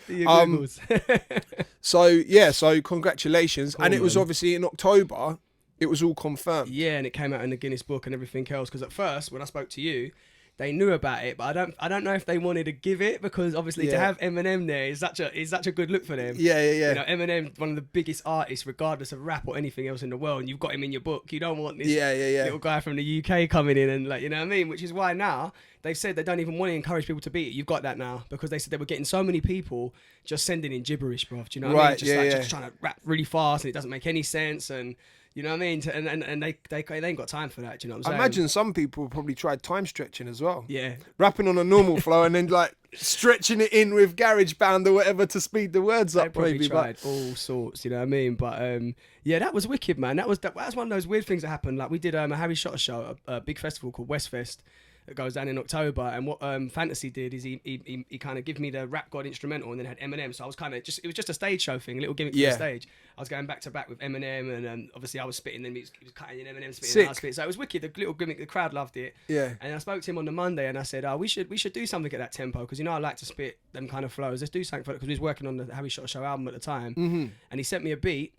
So congratulations. Cool, and it was man. obviously in October, it was all confirmed. Yeah, and it came out in the Guinness Book and everything else. Because at first, when I spoke to you, they knew about it, but I don't know if they wanted to give it, because obviously to have Eminem there is such a good look for them. You know, Eminem, one of the biggest artists, regardless of rap or anything else in the world, and you've got him in your book. You don't want this little guy from the UK coming in and, like, you know what I mean? Which is why now they've said they don't even want to encourage people to beat it. You've got that now, because they said they were getting so many people just sending in gibberish, bro. Do you know what I mean? Just trying to rap really fast and it doesn't make any sense, and you know what I mean? And they ain't got time for that. Do you know what I'm saying? I imagine some people probably tried time stretching as well. Yeah. Rapping on a normal flow and then like stretching it in with GarageBand or whatever to speed the words up. They probably tried all sorts, you know what I mean? But that was wicked, man. That was one of those weird things that happened. Like we did a Harry Shotta show, a big festival called Westfest, that goes down in October. And what Fantasy did is he kind of gave me the Rap God instrumental, and then had Eminem. So I was kind of it was just a stage show thing, a little gimmick for the stage. I was going back to back with Eminem, and obviously I was spitting, then he was cutting in Eminem spitting, and I was spitting. So it was wicked. The little gimmick, the crowd loved it. Yeah. And I spoke to him on the Monday, and I said, we should do something at that tempo, because I like to spit them kind of flows. Let's do something for it, because we was working on the How We Shot a Show album at the time, and he sent me a beat.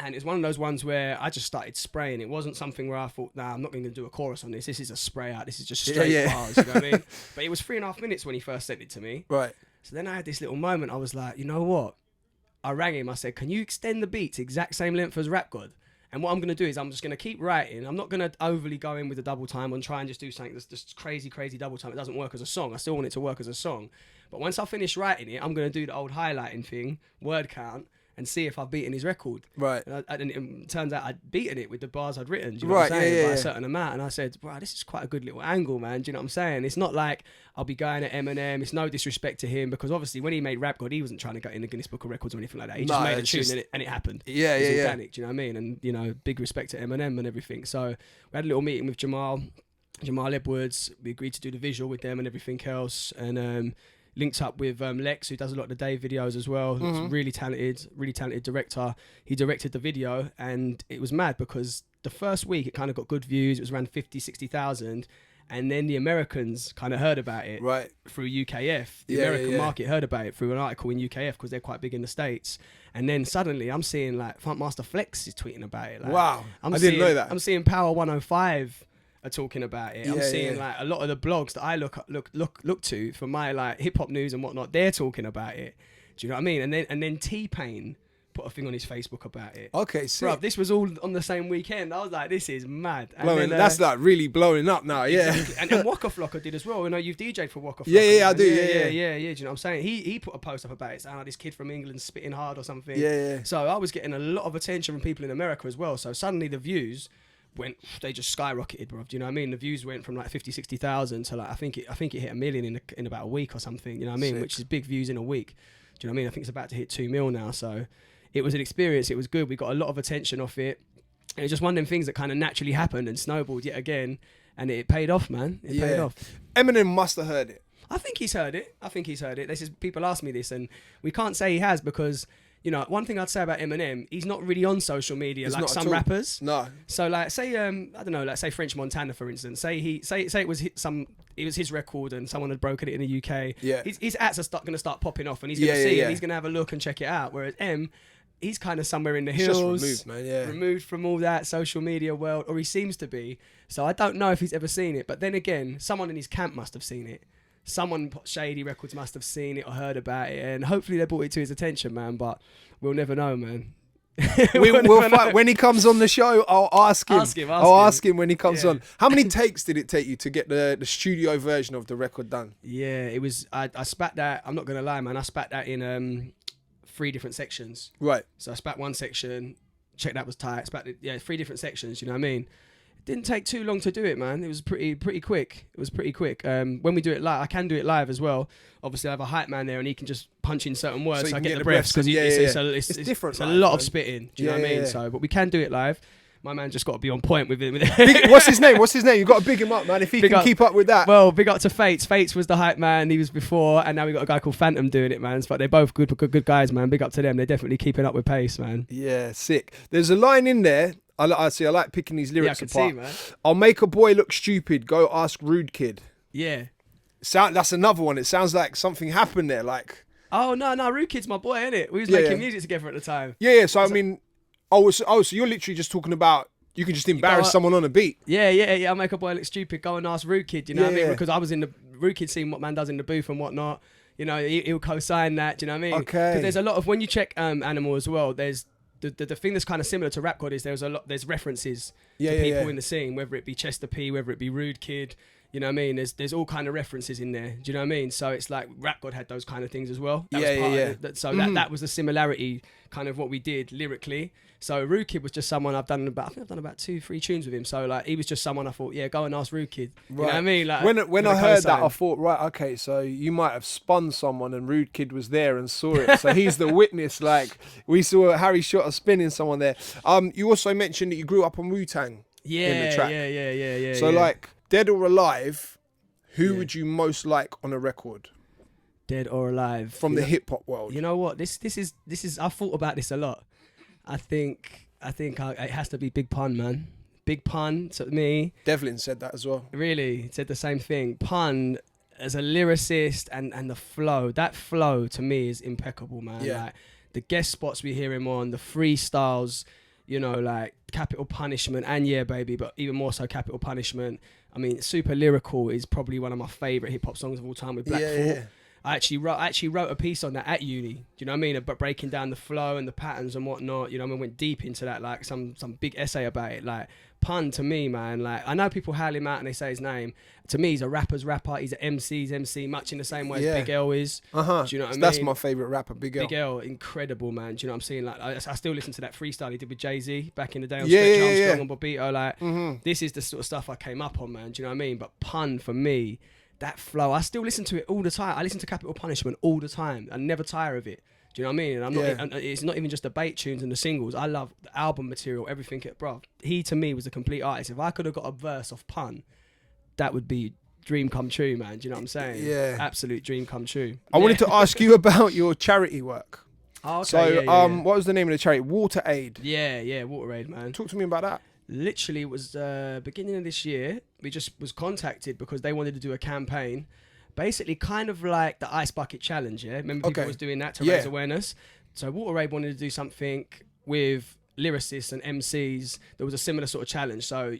And it's one of those ones where I just started spraying. It wasn't something where I thought, nah, I'm not going to do a chorus on this. This is a spray out. This is just straight bars, you know what I mean? But it was 3.5 minutes when he first sent it to me. Right. So then I had this little moment. I was like, you know what? I rang him. I said, can you extend the beat to exact same length as Rap God? And what I'm going to do is I'm just going to keep writing. I'm not going to overly go in with the double time and try and just do something that's just crazy double time. It doesn't work as a song. I still want it to work as a song. But once I finish writing it, I'm going to do the old highlighting thing, word count, and see if I've beaten his record. Right. And it turns out I'd beaten it with the bars I'd written. Do you know what I'm saying? By a certain amount. And I said, wow, this is quite a good little angle, man. Do you know what I'm saying? It's not like I'll be going at Eminem. It's no disrespect to him, because obviously when he made Rap God, he wasn't trying to go in the Guinness Book of Records or anything like that. He just made a tune and it happened. Yeah, it was yeah, organic, do you know what I mean? And, big respect to Eminem and everything. So we had a little meeting with Jamal Edwards. We agreed to do the visual with them and everything else. And, linked up with Lex, who does a lot of the Dave videos as well. Really talented director. He directed the video, and it was mad because the first week it kind of got good views. It was around 50,000-60,000, and then the Americans kind of heard about it through UKF. The American market heard about it through an article in UKF, because they're quite big in the States. And then suddenly I'm seeing like Funkmaster Flex is tweeting about it. Like, wow, I didn't know that. I'm seeing Power 105 are talking about it. I'm seeing like a lot of the blogs that I look to for my like hip hop news and whatnot. They're talking about it. Do you know what I mean? And then T-Pain put a thing on his Facebook about it. Okay, sick. Bro, this was all on the same weekend. I was like, this is mad. And then, that's like really blowing up now. Yeah. Exactly. And Waka Flocka did as well. You've DJ'd for Waka Flocka. Yeah, I do. Yeah. Do you know what I'm saying? He put a post up about it, saying, this kid from England's spitting hard or something. Yeah. So I was getting a lot of attention from people in America as well. So suddenly the views they just skyrocketed, bro. Do you know what I mean? The views went from like 50,000-60,000 to like I think it hit 1 million in about a week or something. You know what I mean? Sick. Which is big views in a week. Do you know what I mean? I think it's about to hit 2 million now. So it was an experience. It was good. We got a lot of attention off it. And it was just one of them things that kind of naturally happened and snowballed yet again, and it paid off, man. It paid off. Eminem must have heard it. I think he's heard it. This is people ask me this, and we can't say he has, because one thing I'd say about Eminem, he's not really on social media like some rappers. No. So like, say I don't know, like say French Montana, for instance. Say it was his record and someone had broken it in the UK. Yeah. His ads are going to start popping off, and he's going to see it. And he's going to have a look and check it out. Whereas he's kind of somewhere in the hills, just removed, man. Yeah. Removed from all that social media world, or he seems to be. So I don't know if he's ever seen it. But then again, someone in his camp must have seen it. Someone Shady Records must have seen it or heard about it, and hopefully they brought it to his attention, man. But we'll never know, man. we'll find, when he comes on the show, I'll ask him. I'll ask him when he comes on. How many takes did it take you to get the studio version of the record done? Yeah, it was. I spat that. I'm not gonna lie, man. I spat that in 3 different sections. Right. So I spat one section, checked that was tight. Spat it, 3 different sections. You know what I mean? Didn't take too long to do it, man. It was pretty quick. When we do it live, I can do it live as well. Obviously, I have a hype man there, and he can just punch in certain words, so I get the breaths, because it's different. It's a lot of spitting. Do you know what I mean? So, but we can do it live. My man just got to be on point with it. What's his name? You've got to big him up, man, if he can keep up with that. Well, big up to Fates. Fates was the hype man. He was before, and now we got a guy called Phantom doing it, man. But they're both good guys, man. Big up to them. They're definitely keeping up with pace, man. Yeah, sick. There's a line in there. I like picking these lyrics apart. See, man. I'll make a boy look stupid. Go ask Rude Kid. Yeah. That's another one. It sounds like something happened there. Like. Oh no, Rude Kid's my boy, innit? We was making music together at the time. Yeah. So I mean, so you're literally just talking about you can just embarrass someone on a beat. Yeah. I'll make a boy look stupid. Go and ask Rude Kid. You know what I mean? Because I was in the Rude Kid seeing what man does in the booth and whatnot. You know, he'll co-sign that. Do you know what I mean? Okay. Because there's a lot of when you check Animal as well. There's the thing that's kind of similar to Rap God is there's references to people in the scene, whether it be Chester P, whether it be Rude Kid. You know what I mean? There's all kind of references in there. Do you know what I mean? So it's like Rap God had those kind of things as well. That was the similarity, kind of what we did lyrically. So Rude Kid was just someone I think I've done about 2-3 tunes with him. So like he was just someone I thought, go and ask Rude Kid. You know what I mean? Like when I heard that, I thought, right, okay, so you might have spun someone and Rude Kid was there and saw it. So he's the witness. Like we saw Harry Shotta spinning someone there. You also mentioned that you grew up on Wu-Tang in the track. Yeah. So like Dead or Alive, who would you most like on a record? Dead or alive. From the hip hop world. You know what? This is I've thought about this a lot. I think it has to be Big Pun, man. Big Pun to me. Devlin said that as well. Really, said the same thing. Pun as a lyricist and the flow. That flow to me is impeccable, man. Yeah. Like the guest spots we hear him on, the freestyles, you know, like Capital Punishment and Yeah Baby, but even more so Capital Punishment. I mean, Super Lyrical is probably one of my favourite hip hop songs of all time with Black Thought. Yeah. I actually wrote a piece on that at uni. Do you know what I mean? But breaking down the flow and the patterns and whatnot. You know what I mean? Went deep into that, like some big essay about it. Like Pun to me, man. Like I know people howl him out and they say his name. To me, he's a rapper's rapper. He's an MC's MC, much in the same way as Big L is. Do you know what I mean? That's my favourite rapper, Big L. Big L, incredible, man. Do you know what I'm saying? Like I still listen to that freestyle he did with Jay-Z back in the day on Stretch Armstrong and Bobito. Like this is the sort of stuff I came up on, man. Do you know what I mean? But Pun for me. That flow, I still listen to it all the time. I listen to Capital Punishment all the time. I never tire of it. Do you know what I mean? And I'm not. And it's not even just the bait tunes and the singles. I love the album material, everything. Bro, he to me was a complete artist. If I could have got a verse of Pun, that would be dream come true, man. Do you know what I'm saying? Yeah, absolute dream come true. I wanted to ask you about your charity work. Oh, okay. So, what was the name of the charity? Water Aid. Yeah, Water Aid, man. Talk to me about that. Literally, it was beginning of this year. We just was contacted because they wanted to do a campaign, basically kind of like the Ice Bucket Challenge. Yeah, remember people was doing that to raise awareness. So Water Aid wanted to do something with lyricists and MCs. There was a similar sort of challenge. So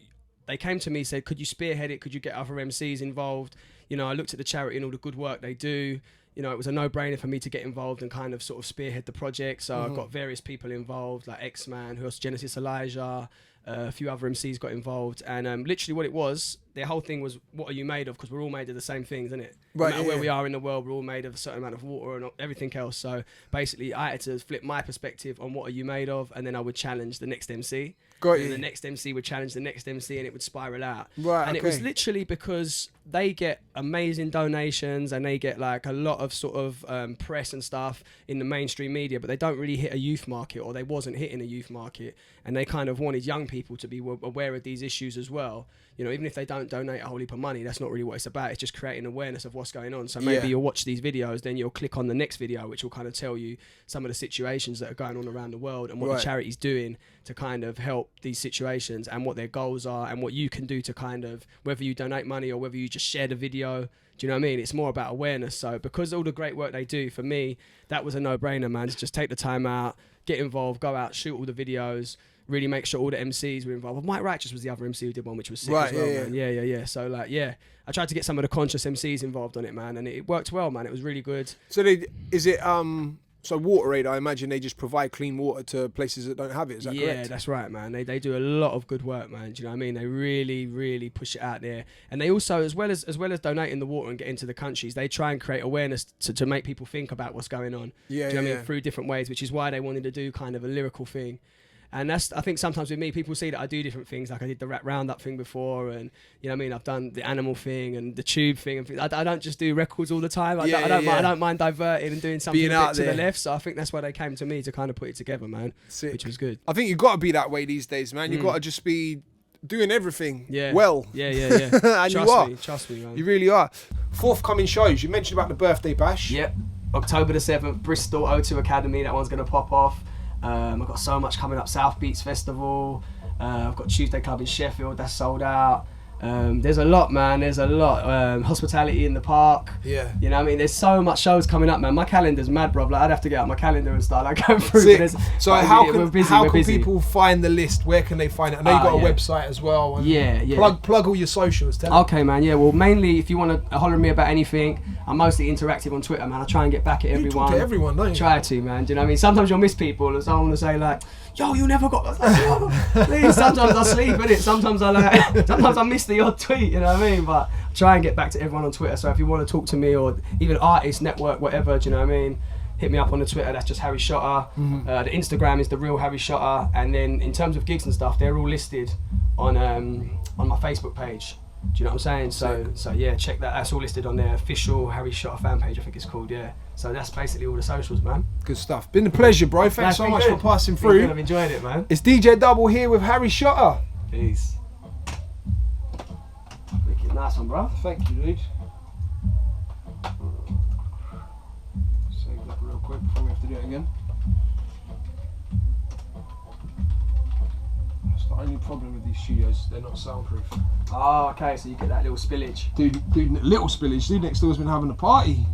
they came to me, said, "Could you spearhead it? Could you get other MCs involved?" You know, I looked at the charity and all the good work they do. You know, it was a no-brainer for me to get involved and kind of sort of spearhead the project. So I got various people involved, like X-Man, who else, Genesis Elijah. A few other MCs got involved, and literally what it was, their whole thing was, what are you made of? Because we're all made of the same things, isn't it? Right. No matter where we are in the world, we're all made of a certain amount of water and everything else. So basically, I had to flip my perspective on what are you made of, and then I would challenge the next MC. And the next MC would challenge the next MC, and it would spiral out. Right. And it was literally because they get amazing donations and they get like a lot of sort of press and stuff in the mainstream media, but they don't really hit a youth market, or they wasn't hitting a youth market, and they kind of wanted young people to be aware of these issues as well. You know, even if they don't donate a whole heap of money, that's not really what it's about. It's just creating awareness of what's going on. So maybe you'll watch these videos, then you'll click on the next video, which will kind of tell you some of the situations that are going on around the world and what the charity's doing to kind of help these situations, and what their goals are, and what you can do to kind of, whether you donate money or whether you just share the video. Do you know what I mean? It's more about awareness. So because of all the great work they do, for me, that was a no-brainer, man. Just take the time out, get involved, go out, shoot all the videos, really make sure all the MCs were involved. Mike Righteous was the other MC who did one, which was sick as well, man. Yeah. So like, I tried to get some of the conscious MCs involved on it, man, and it worked well, man. It was really good. So so Water Aid, I imagine they just provide clean water to places that don't have it. Is that correct? Yeah, that's right, man. They do a lot of good work, man. Do you know what I mean? They really, really push it out there. And they also, as well as donating the water and getting to the countries, they try and create awareness to make people think about what's going on. Do you know what I mean? Through different ways, which is why they wanted to do kind of a lyrical thing. And that's, I think sometimes with me, people see that I do different things. Like I did the rap roundup thing before, and you know what I mean? I've done the animal thing and the tube thing. And things. I don't just do records all the time. I don't mind diverting and doing something a bit to the left. So I think that's why they came to me to kind of put it together, man. Sick. Which was good. I think you've got to be that way these days, man. You've got to just be doing everything well. Yeah. And Trust me, man. You really are. Forthcoming shows. You mentioned about the birthday bash. Yep. October the 7th, Bristol O2 Academy. That one's going to pop off. I've got so much coming up. South Beats Festival. I've got Tuesday Club in Sheffield. That's sold out. There's a lot, man. There's a lot. Hospitality in the Park. Yeah. You know what I mean? There's so much shows coming up, man. My calendar's mad, bro. Like, I'd have to get out my calendar and start like going through. So how can people find the list? Where can they find it? I know you've got a website as well. And plug all your socials. Okay, man. Yeah. Well, mainly if you want to holler at me about anything, I'm mostly interactive on Twitter, man. I try and get back at everyone. You talk to everyone, don't you? Try to, man. Do you know what I mean? Sometimes you'll miss people, and someone will say like, "Yo, you never got." Please. Sometimes I sleep in it. Sometimes I miss the odd tweet. You know what I mean? But I try and get back to everyone on Twitter. So if you want to talk to me, or even artist network, whatever, do you know what I mean? Hit me up on the Twitter. That's just Harry Shotta. The Instagram is the real Harry Shotta. And then in terms of gigs and stuff, they're all listed on my Facebook page. Do you know what I'm saying? So yeah, check that. That's all listed on their official Harry Shotta fan page, I think it's called. Yeah. So that's basically all the socials, man. Good stuff. Been a pleasure, bro. Thanks so much for passing through. I've enjoyed it, man. It's DJDUBL here with Harry Shotta. Peace. Wicked nice one, bro. Thank you, dude. Save that real quick before we have to do it again. That's the only problem with these studios, they're not soundproof. Oh, okay, so you get that little spillage. Dude, little spillage. Dude next door's been having a party.